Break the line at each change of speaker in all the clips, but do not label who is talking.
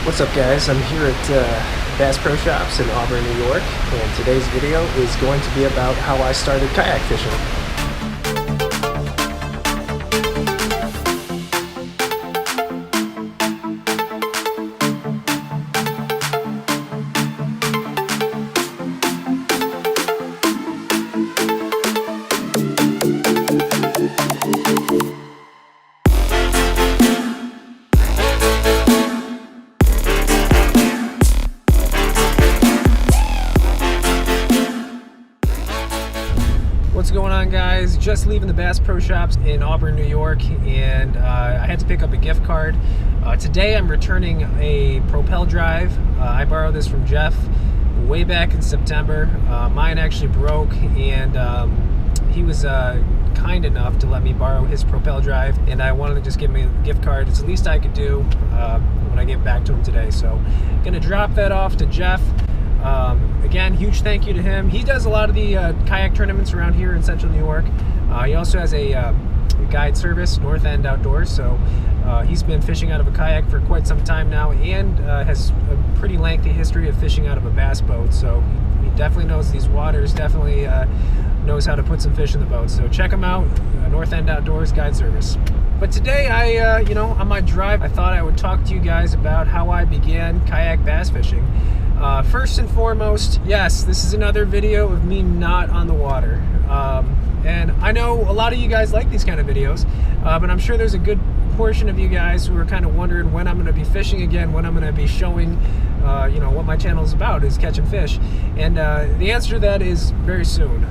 What's up, guys? I'm here at Bass Pro Shops in Auburn, New York, and today's video is going to be about how I started kayak fishing. What's going on, guys? Just leaving the Bass Pro Shops in Auburn, New York, and I had to pick up a gift card. Today I'm returning a Propel drive. I borrowed this from Jeff way back in September. Mine actually broke, and he was kind enough to let me borrow his Propel drive, and I wanted to just give me a gift card. It's the least I could do when I get back to him today. So I'm gonna drop that off to Jeff. Again, huge thank you to him. He does a lot of the kayak tournaments around here in central New York. He also has a guide service, North End Outdoors, so he's been fishing out of a kayak for quite some time now, and has a pretty lengthy history of fishing out of a bass boat, so he definitely knows these waters, definitely knows how to put some fish in the boat. So check him out, North End Outdoors guide service. But today on my drive, I thought I would talk to you guys about how I began kayak bass fishing. First and foremost, yes, this is another video of me not on the water. And I know a lot of you guys like these kind of videos, but I'm sure there's a good portion of you guys who are kind of wondering when I'm going to be fishing again, when I'm going to be showing, what my channel is about, is catching fish. And the answer to that is very soon.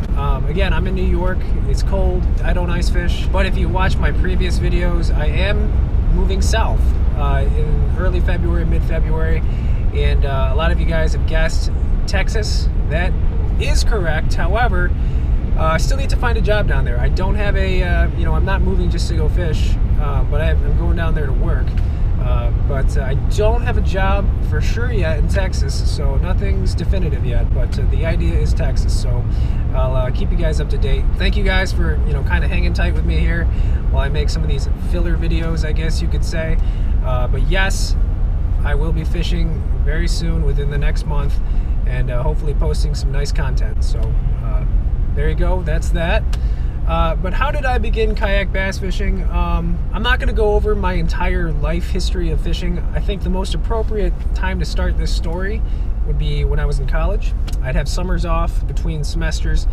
Again, I'm in New York, it's cold, I don't ice fish, but if you watch my previous videos, I am moving south in early February, mid-February. And a lot of you guys have guessed Texas. That is correct. However, I still need to find a job down there. I don't have a, I'm not moving just to go fish, but I'm going down there to work. But I don't have a job for sure yet in Texas, so nothing's definitive yet. But the idea is Texas, so I'll keep you guys up to date. Thank you guys for, kind of hanging tight with me here while I make some of these filler videos, I guess you could say. But yes, I will be fishing very soon, within the next month, and hopefully posting some nice content. So there you go, that's that. But how did I begin kayak bass fishing? I'm not going to go over my entire life history of fishing. I think the most appropriate time to start this story would be when I was in college. I'd have summers off between semesters,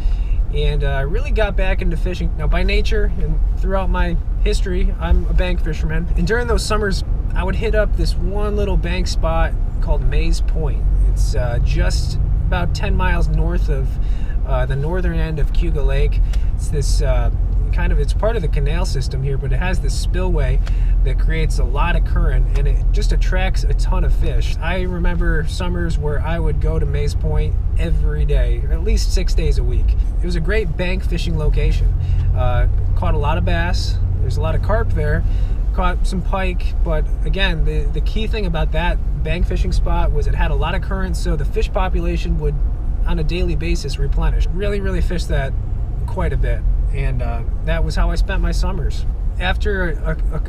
and I really got back into fishing. Now, by nature and throughout my history, I'm a bank fisherman, and during those summers I would hit up this one little bank spot called Mays Point. It's just about 10 miles north of the northern end of Cuga Lake. It's this it's part of the canal system here, but it has this spillway that creates a lot of current, and it just attracts a ton of fish. I remember summers where I would go to Mays Point every day, or at least 6 days a week. It was a great bank fishing location. Caught a lot of bass. There's a lot of carp there. Caught some pike, but again, the key thing about that bank fishing spot was it had a lot of current, so the fish population would on a daily basis replenish. Really fished that quite a bit, and that was how I spent my summers. After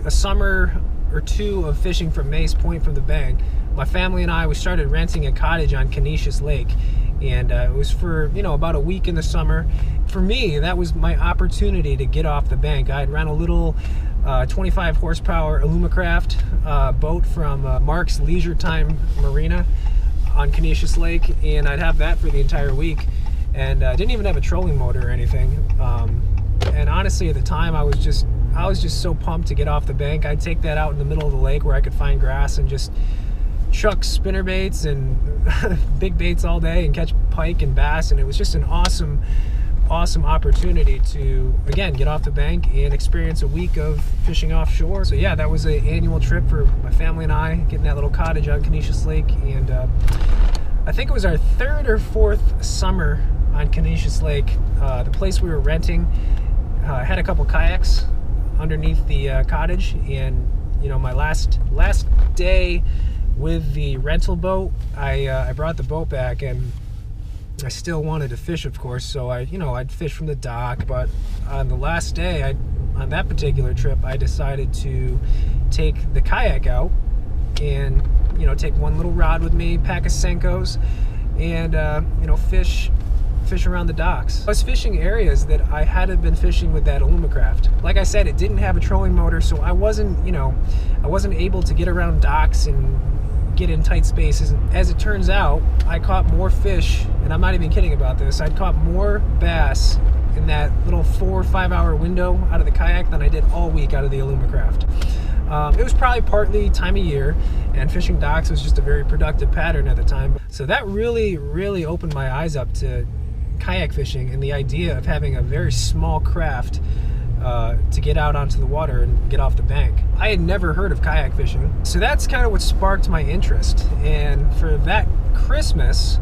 a summer or two of fishing from Mays Point from the bank, my family and I, we started renting a cottage on Canisius Lake, and it was for about a week in the summer. For me, that was my opportunity to get off the bank. I'd rent a little 25 horsepower Alumacraft boat from Mark's Leisure Time Marina on Canisius Lake, and I'd have that for the entire week, and I didn't even have a trolling motor or anything. And honestly, at the time, I was just so pumped to get off the bank. I'd take that out in the middle of the lake where I could find grass and just chuck spinner baits and big baits all day and catch pike and bass, and it was just an awesome opportunity to, again, get off the bank and experience a week of fishing offshore. So yeah, that was an annual trip for my family and I, getting that little cottage on Canisius Lake. And I think it was our third or fourth summer on Canisius Lake. The place we were renting had a couple kayaks underneath the cottage, and my last day with the rental boat, I brought the boat back, and I still wanted to fish, of course, so I'd fish from the dock. But on the last day, on that particular trip, I decided to take the kayak out and take one little rod with me, pack of Senkos, and fish around the docks. I was fishing areas that I hadn't been fishing with that Alumacraft. Like I said, it didn't have a trolling motor, so I wasn't able to get around docks and get in tight spaces. As it turns out, I caught more fish, and I'm not even kidding about this, I caught more bass in that little 4 or 5 hour window out of the kayak than I did all week out of the Alumacraft. It was probably partly time of year, and fishing docks was just a very productive pattern at the time. So that really, really opened my eyes up to kayak fishing and the idea of having a very small craft to get out onto the water and get off the bank. I had never heard of kayak fishing, so that's kind of what sparked my interest. And for that Christmas,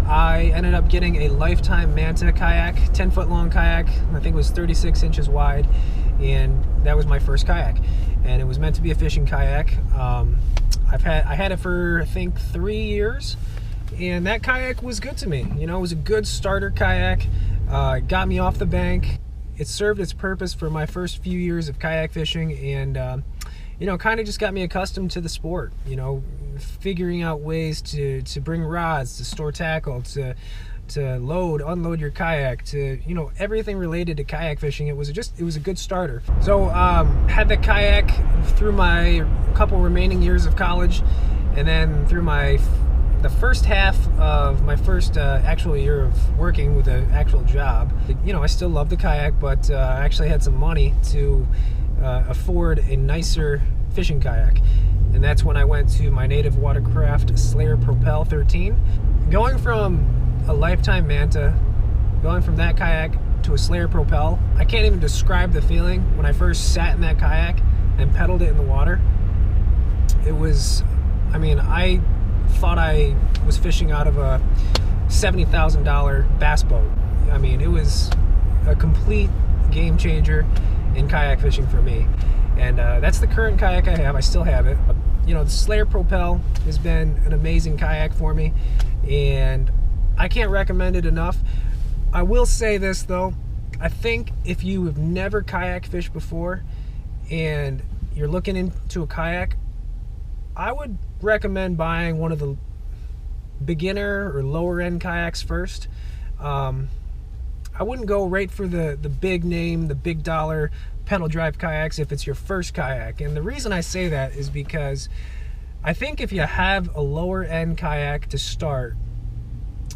I ended up getting a Lifetime Manta kayak, 10-foot long kayak. I think it was 36 inches wide, and that was my first kayak. And it was meant to be a fishing kayak. I had it for, I think, 3 years, and that kayak was good to me. It was a good starter kayak. It got me off the bank. It served its purpose for my first few years of kayak fishing, and kind of just got me accustomed to the sport. Figuring out ways to bring rods, to store tackle, to load, unload your kayak, to everything related to kayak fishing. It was a good starter. So had the kayak through my couple remaining years of college, and then through the first half of my first actual year of working with an actual job. I still love the kayak, but I actually had some money to afford a nicer fishing kayak. And that's when I went to my native watercraft Slayer Propel 13. Going from a Lifetime Manta, going from that kayak to a Slayer Propel, I can't even describe the feeling when I first sat in that kayak and pedaled it in the water. It was, I thought I was fishing out of a $70,000 bass boat. It was a complete game changer in kayak fishing for me. And that's the current kayak I have. I still have it. The Slayer Propel has been an amazing kayak for me, and I can't recommend it enough. I will say this though, I think if you have never kayak fished before and you're looking into a kayak, I would recommend buying one of the beginner or lower end kayaks first. I wouldn't go right for the big name, the big dollar pedal drive kayaks if it's your first kayak. And the reason I say that is because I think if you have a lower end kayak to start,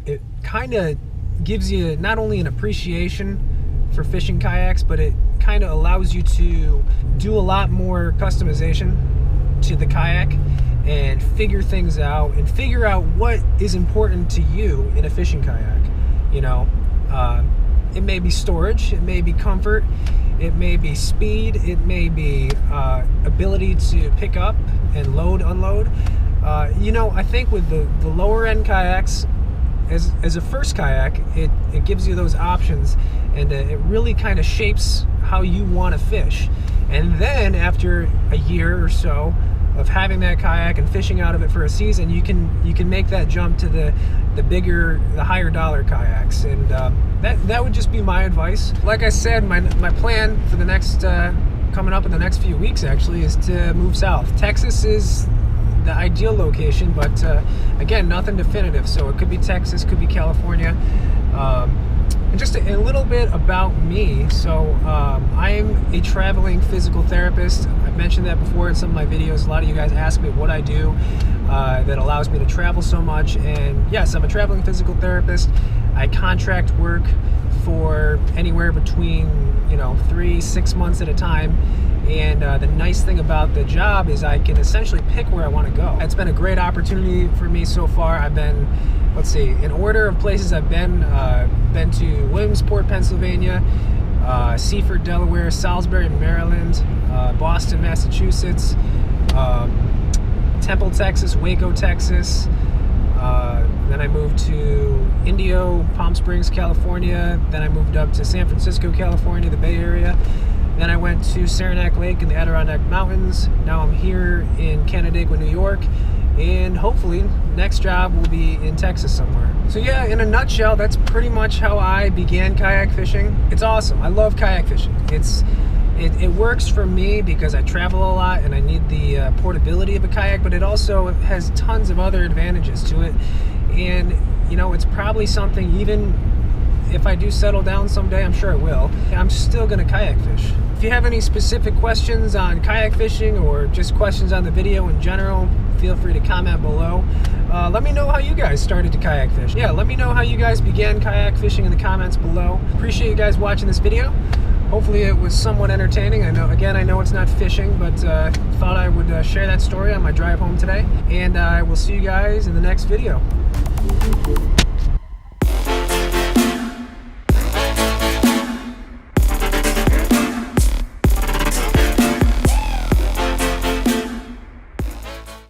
it kind of gives you not only an appreciation for fishing kayaks, but it kind of allows you to do a lot more customization to the kayak and figure things out and figure out what is important to you in a fishing kayak. It may be storage, it may be comfort, it may be speed, it may be ability to pick up and load, unload. I think with the lower end kayaks, as a first kayak, it gives you those options, and it really kind of shapes how you want to fish. And then after a year or so of having that kayak and fishing out of it for a season, you can make that jump to the bigger, the higher dollar kayaks. And that would just be my advice. Like I said, my plan for the next coming up in the next few weeks actually is to move south. Texas is the ideal location, but again, nothing definitive. So it could be Texas, could be California. And just a little bit about me. So I'm a traveling physical therapist. I've mentioned that before in some of my videos. A lot of you guys ask me what I do that allows me to travel so much. And yes, I'm a traveling physical therapist. I contract work for anywhere between 3-6 months at a time. And the nice thing about the job is I can essentially pick where I want to go. It's been a great opportunity for me so far. I've been, let's see, in order of places I've been to Williamsport, Pennsylvania, Seaford, Delaware, Salisbury, Maryland, Boston, Massachusetts, Temple, Texas, Waco, Texas. Then I moved to Indio, Palm Springs, California. Then I moved up to San Francisco, California, the Bay Area. Then I went to Saranac Lake in the Adirondack Mountains. Now I'm here in Canandaigua, New York. And hopefully, next job will be in Texas somewhere. So yeah, in a nutshell, that's pretty much how I began kayak fishing. It's awesome. I love kayak fishing. It's It works for me because I travel a lot and I need the portability of a kayak, but it also has tons of other advantages to it. And you know, it's probably something, even if I do settle down someday, I'm sure I will, I'm still gonna kayak fish. If you have any specific questions on kayak fishing or just questions on the video in general, feel free to comment below. Let me know how you guys started to kayak fish. Yeah, let me know how you guys began kayak fishing in the comments below. Appreciate you guys watching this video. Hopefully it was somewhat entertaining. I know it's not fishing, but thought I would share that story on my drive home today. And I will see you guys in the next video.